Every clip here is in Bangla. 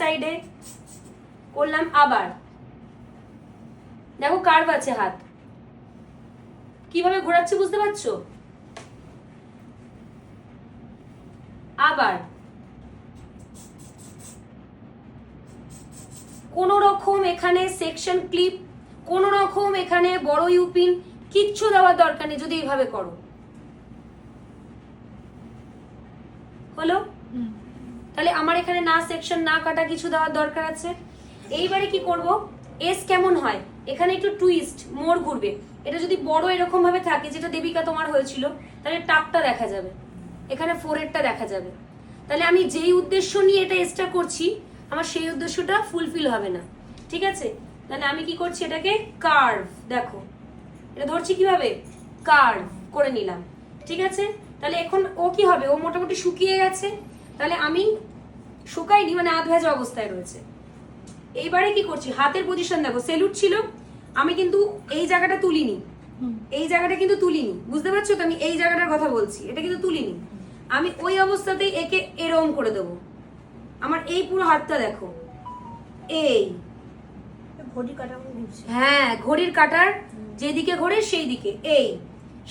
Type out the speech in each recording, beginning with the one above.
সাইডে করলাম, আবার দেখো কার্ভ আছে হাত, কিভাবে ঘোরাচ্ছি বুঝতে পারছো? আবার কোন রকম এখানে সেকশন ক্লিপ, কোন রকম এখানে বড় ইউপিন কিচ্ছু দেওয়ার দরকার নেই যদি এইভাবে করো। হলো? তাহলে আমার এখানে না সেকশন না কাটা কিছু দেওয়ার দরকার আছে। এইবারে কি করব, এস কেমন হয়, এখানে একটু টুইস্ট, মোড় ঘুরবে। এটা যদি বড় এরকম ভাবে থাকে, যেটা দেবিকা তোমার হয়েছিল, তাহলে টাপটা দেখা যাবে, এখানে ফোরহেডটা দেখা যাবে। তাহলে আমি যেই উদ্দেশ্য নিয়ে এটা এসটা করছি, আমার সেই উদ্দেশ্যটা ফুলফিল হবে না। ঠিক আছে? তাহলে আমি কি করছি, এটাকে কার্ভ, দেখো এটা ধরছি কিভাবে, কার্ভ করে নিলাম। ঠিক আছে? তাহলে এখন ও কি হবে, ও মোটামুটি শুকিয়ে গেছে। তাহলে আমি শুকাইনি, মানে আধ ভেজা অবস্থায় রয়েছে। এইবারে কি করছি, হাতের পজিশন দেখো, সেলুট ছিল, আমি কিন্তু এই জায়গাটা তুলিনি, এই জায়গাটা কিন্তু তুলিনি, বুঝতে পারছো তো? আমি এই জায়গাটার কথা বলছি, এটা কিন্তু তুলিনি। আমি ওই অবস্থাতেই একে এরম করে দেবো। আমার এই পুরো হাতটা দেখো, এই ঘড়ি কাটা ঘুরছে। হ্যাঁ, ঘড়ির কাটার যেদিকে ঘোরে সেই দিকে, এই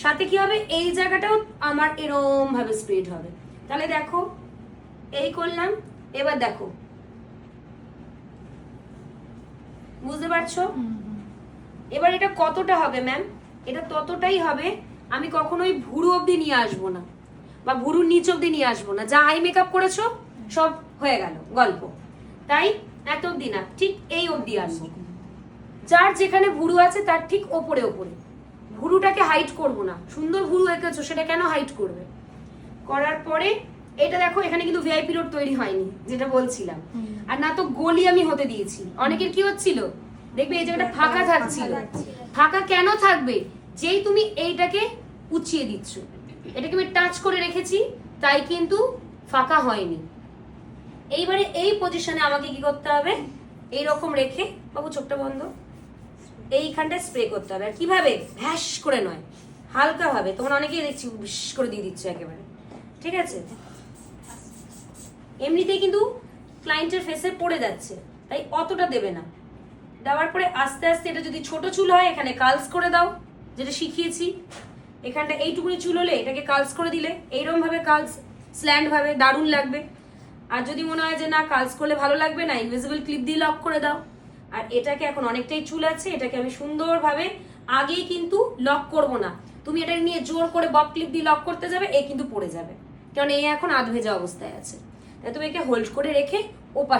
সাথে কি হবে, এই জায়গাটাও আমার এরম ভাবে স্প্রেড হবে। তাহলে দেখো এই করলাম, এবার দেখো, বুঝতে পারছো? এবার এটা কতটা হবে ম্যাম, এটা ততটাই হবে। আমি কখনোই ভুরু অবধি নিয়ে আসবো না, বা ভুরুর নিচ অবধি নিয়ে আসবো না। যা আই মেকআপ করেছো সব হয়ে গেল গল্প, তাই এত অবধি না, ঠিক এই অবধি আসবো। যার যেখানে ভুরু আছে তার ঠিক ওপরে ওপরে, ভুরুটাকে হাইট করবো না। সুন্দর ভুরু এঁকেছো, সেটা কেন হাইট করবে? করার পরে এটা দেখো, এখানে কিন্তু ভিআইপি রোড তৈরি হয়নি, যেটা বলছিলাম। আর না তো গলি আমি হতে দিয়েছি। অনেকের কি হচ্ছিল, দেখবে এই জায়গাটা ফাঁকা থাকছিল। ফাঁকা কেন থাকবে, যেই তুমি এইটাকে উঁচিয়ে দিচ্ছ, এটাকে আমি টাচ করে রেখেছি, তাই কিন্তু ফাঁকা হয়নি। এইবারে এই পজিশনে আমাকে কি করতে হবে, এইরকম রেখে, বাবু চোখটা বন্ধ, এইখানটা স্প্রে করতে হবে। আর কিভাবে, ভ্যাস করে নয়, হালকা ভাবে। তোমরা অনেকেই দেখছি বিশ করে দিয়ে দিচ্ছ একেবারে। ঠিক আছে? এমনিতেই কিন্তু ক্লায়েন্টের ফেসে পড়ে যাচ্ছে, তাই অতটা দেবে না। দেওয়ার পরে আস্তে আস্তে, এটা যদি ছোট চুল হয় এখানে কার্লস করে দাও, যেটা শিখিয়েছি। এখানটা এইটুকুনি চুল হলে এটাকে কার্লস করে দিলে এইরকম ভাবে কার্লস, স্ল্যান্ড ভাবে দারুণ লাগবে। আর যদি মনে হয় যে না কার্লস করলে ভালো লাগবে না, ইনভিজিবল ক্লিপ দিয়ে লক করে দাও। আর এটাকে এখন অনেকটাই চুল আছে, এটাকে আমি সুন্দরভাবে, আগেই কিন্তু লক করব না। তুমি এটা নিয়ে জোর করে বব ক্লিপ দিয়ে লক করতে যাবে, এ কিন্তু পড়ে যাবে, কারণ এই এখন আধ ভেজা অবস্থায় আছে। তাই তুমি একে হোল্ড করে রেখে ও পাশে